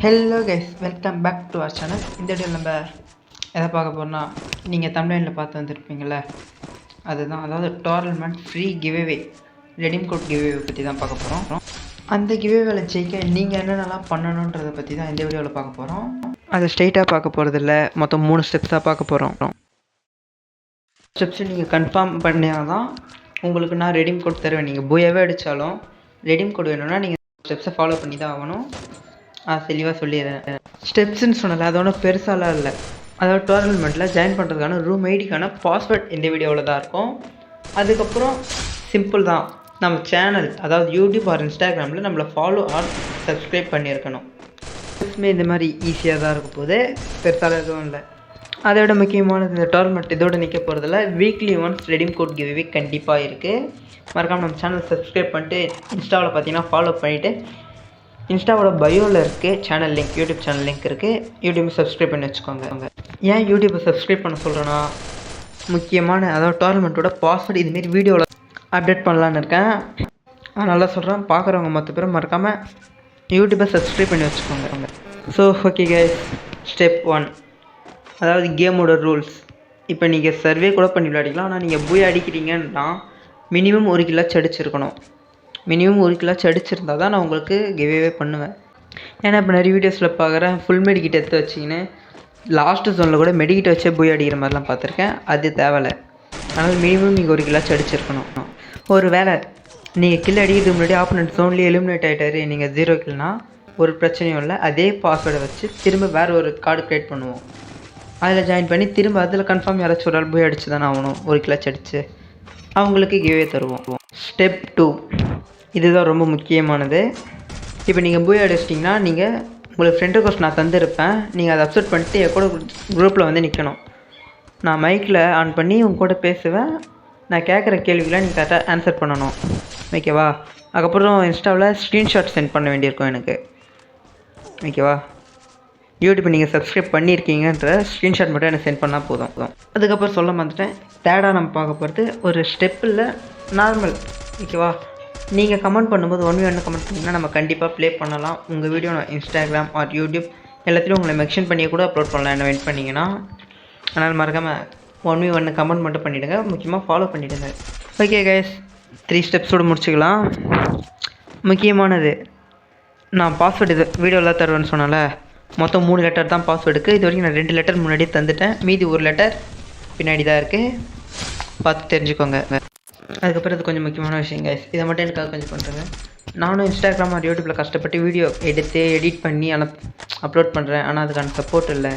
Hello guys, welcome back to our channel. இந்த வீடியோவில் நம்ம எதை பார்க்க போகிறோம்னா, நீங்கள் தமிழ்நாட்டில் பார்த்து வந்துருப்பீங்கள, அதுதான். அதாவது tournament free giveaway, redeem code giveaway பற்றி தான் பார்க்க போகிறோம். அந்த கிவ்அவேல ஜெயிக்க நீங்கள் என்னென்னலாம் பண்ணணுன்றதை பற்றி தான் இந்த வீடியோவில் பார்க்க போகிறோம். அதை ஸ்ட்ரெயிட்டாக பார்க்க போகிறதில்ல, மொத்தம் 3 ஸ்டெப்ஸாக பார்க்க போகிறோம். ஸ்டெப்ஸு நீங்கள் கன்ஃபார்ம் பண்ணியால் தான் உங்களுக்கு நான் ரெடீம் கோட் தருவேன். நீங்கள் பூயாவே அடித்தாலும் ரெடீம் கோட் வேணும்னா நீங்கள் ஸ்டெப்ஸை ஃபாலோ பண்ணி தான் ஆகணும். தெளிவாக சொல்லிடுறேன். ஸ்டெப்ஸ்ன்னு சொன்னல, அது ஒன்றும் பெருசாலாம் இல்லை. அதாவது டோர்னமெண்ட்டில் ஜாயின் பண்ணுறதுக்கான ரூம் ஐடிக்கான பாஸ்வேர்ட் இந்த வீடியோவில் தான் இருக்கும். அதுக்கப்புறம் சிம்பிள் தான், நம்ம சேனல் அதாவது யூடியூப் ஆர் இன்ஸ்டாகிராமில் நம்மளை ஃபாலோ ஆர் சப்ஸ்கிரைப் பண்ணியிருக்கணும். ஸ்டெப்ஸுமே இந்த மாதிரி ஈஸியாக தான் இருக்கும் போது, பெருசாக எதுவும் இல்லை. அதோட முக்கியமானது, இந்த டோர்னமெண்ட் இதோடு நிற்க போகிறதில்ல. Weekly once redeem code giveaway கண்டிப்பாக இருக்குது. மறக்காமல் நம்ம சேனல் சப்ஸ்கிரைப் பண்ணிட்டு இன்ஸ்டாவில் பார்த்தீங்கன்னா ஃபாலோ பண்ணிவிட்டு, இன்ஸ்டாவோட பயோவில் இருக்குது channel link, YouTube channel link இருக்குது. யூடியூப் சப்ஸ்கிரைப் பண்ணி வச்சுக்கோங்க. ஏன் யூடியூப்பை சப்ஸ்கிரைப் பண்ண சொல்கிறேன்னா, முக்கியமான அதாவது டோர்னமெண்ட்டோட பாஸ்வேர்டு இதுமாரி வீடியோவில் அப்டேட் பண்ணலான்னு இருக்கேன். நல்லா சொல்கிறேன், பார்க்குறவங்க மற்ற பேரும் மறக்காமல் யூடியூப்பை சப்ஸ்கிரைப் பண்ணி வச்சுக்கோங்க. ஸோ ஓகே கைஸ், ஸ்டெப் 1, அதாவது கேமோட ரூல்ஸ். இப்போ நீங்கள் சர்வே கூட பண்ணி விளையாடிக்கலாம். ஆனால் நீங்கள் போய் அடிக்கிறீங்கன்னா மினிமம் 1 கிலோ அடிச்சிருக்கணும். மினிமம் 1 கிலோ அடிச்சிருந்தா தான் நான் உங்களுக்கு கிவ்அவே பண்ணுவேன். ஏன்னா இப்போ நிறைய வீடியோஸில் பார்க்குறேன், ஃபுல் மெடிக்கிட் எடுத்து வச்சிங்கன்னு லாஸ்ட்டு ஜோனில் கூட மெடிக்கிட் வச்சே போய் அடிக்கிற மாதிரிலாம் பார்த்துருக்கேன். அது தேவையில்லை. அதனால் மினிமம் நீங்கள் 1 கிலோ அடிச்சிருக்கணும். ஒரு வேளை நீங்கள் கில் அடிக்கிறதுக்கு முன்னாடி ஆப்போனன்ட் ஜோன்லேயே எலிமினேட் ஆகிட்டாரு, நீங்கள் 0 கில்னா ஒரு பிரச்சனையும் இல்லை. அதே பாஸ்வேர்டை வச்சு திரும்ப வேறு ஒரு கார்டு க்ரியேட் பண்ணுவோம். அதில் ஜாயின் பண்ணி திரும்ப அதில் கன்ஃபார்ம் யாராச்சும் ஒரு ஆள் போய் அடிச்சு தானே ஆகணும். 1 கிலோ அடித்து அவங்களுக்கு கிவ்அவே தருவோம். ஸ்டெப் 2, இதுதான் ரொம்ப முக்கியமானது. இப்போ நீங்கள் போய் அடிச்சிட்டிங்கன்னா, நீங்கள் உங்களுக்கு ஃப்ரெண்ட் ரிக்வெஸ்ட் நான் தந்துருப்பேன். நீங்கள் அதை அக்செப்ட் பண்ணிட்டு என் கூட குரூப்பில் வந்து நிற்கணும். நான் மைக்கில் ஆன் பண்ணி உங்க கூட பேசுவேன். நான் கேட்குற கேள்விகளை நீங்கள் கரெக்டாக ஆன்சர் பண்ணணும். ஓகேவா? அதுக்கப்புறம் இன்ஸ்டாவில் ஸ்க்ரீன்ஷாட் சென்ட் பண்ண வேண்டியிருக்கும் எனக்கு. ஓகேவா? யூடியூப் நீங்கள் சப்ஸ்கிரைப் பண்ணியிருக்கீங்கன்ற ஸ்க்ரீன்ஷாட் மட்டும் எனக்கு சென்ட் பண்ணால் போதும். அதுக்கப்புறம் சொல்ல மாட்டேன், தேர்டாக நம்ம பார்க்க போகிறது ஒரு ஸ்டெப்பில் நார்மல். ஓகேவா? நீங்கள் கமெண்ட் பண்ணும்போது 1v1 கமெண்ட் பண்ணிங்கன்னா நம்ம கண்டிப்பாக ப்ளே பண்ணலாம். உங்கள் வீடியோ நான் இன்ஸ்டாகிராம் ஆர் யூடியூப் எல்லாத்துலேயும் உங்களை மென்ஷன் பண்ணி கூட அப்லோட் பண்ணலாம் என்ன வெயிட் பண்ணிங்கன்னா. அதனால் மறக்காமல் 1v1 கமெண்ட் மட்டும் பண்ணிவிடுங்க. முக்கியமாக ஃபாலோ பண்ணிவிடுங்க. ஓகே கைஸ், 3 ஸ்டெப்ஸோடு முடிச்சுக்கலாம். முக்கியமானது, நான் பாஸ்வேர்டு இது வீடியோவில் தருவேன்னு சொன்னால, மொத்தம் 3 லெட்டர் தான் பாஸ்வேர்டுக்கு. இது வரைக்கும் நான் 2 லெட்டர் முன்னாடியே தந்துட்டேன். மீதி 1 லெட்டர் பின்னாடி தான் இருக்குது. பார்த்து தெரிஞ்சுக்கோங்க. அதுக்கப்புறம் இது கொஞ்சம் முக்கியமான விஷயம் கைஸ், இதை மட்டும் எனக்காக கொஞ்சம் பண்ணுறேங்க. நானும் இன்ஸ்டாகிராம் ஆர் யூடியூப்பில் கஷ்டப்பட்டு வீடியோ எடுத்து எடிட் பண்ணி அப்லோட் பண்ணுறேன். ஆனால் அதுக்கான சப்போர்ட் இல்லை.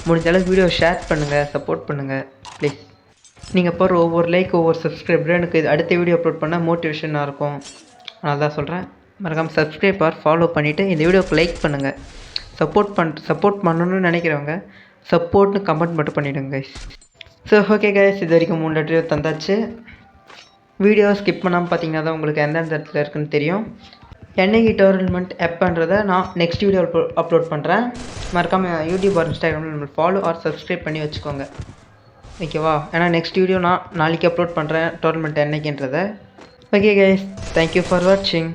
முடிஞ்ச அளவுக்கு வீடியோ ஷேர் பண்ணுங்கள், சப்போர்ட் பண்ணுங்கள் ப்ளீஸ். நீங்கள் போகிற ஒவ்வொரு லைக், ஒவ்வொரு சப்ஸ்கிரைபரும் எனக்கு இது அடுத்த வீடியோ அப்லோட் பண்ணால் மோட்டிவேஷனாக இருக்கும். அதனால தான் சொல்கிறேன், மறக்காமல் சப்ஸ்கிரைப் ஆர் ஃபாலோ பண்ணிவிட்டு இந்த வீடியோக்கு லைக் பண்ணுங்கள். சப்போர்ட் பண்ணணும்னு நினைக்கிறவங்க சப்போர்ட்னு கமெண்ட் மட்டும் பண்ணிவிடுங்க கைஸ். ஸோ ஓகே கைஸ், இது வரைக்கும் 3 லெட்டர் தந்தாச்சு. வீடியோ ஸ்கிப் பண்ணாமல் பார்த்தீங்கன்னா தான் உங்களுக்கு எந்தெந்த இடத்துல இருக்குன்னு தெரியும். என்னைக்கு டோர்னமெண்ட் எப்போன்றதை நான் நெக்ஸ்ட் வீடியோ அப்லோட் பண்ணுறேன். மறக்காமல் யூடியூப் ஆர் இன்ஸ்டாகிராமில் நம்ம ஃபாலோ ஆர் சப்ஸ்கிரைப் பண்ணி வச்சுக்கோங்க. ஓகேவா? ஏன்னா நெக்ஸ்ட் வீடியோ நான் நாளைக்கு அப்லோட் பண்ணுறேன் டோர்னமெண்ட் என்னைக்குன்றதை. ஓகே கைஸ், தேங்க்யூ ஃபார் வாட்சிங்.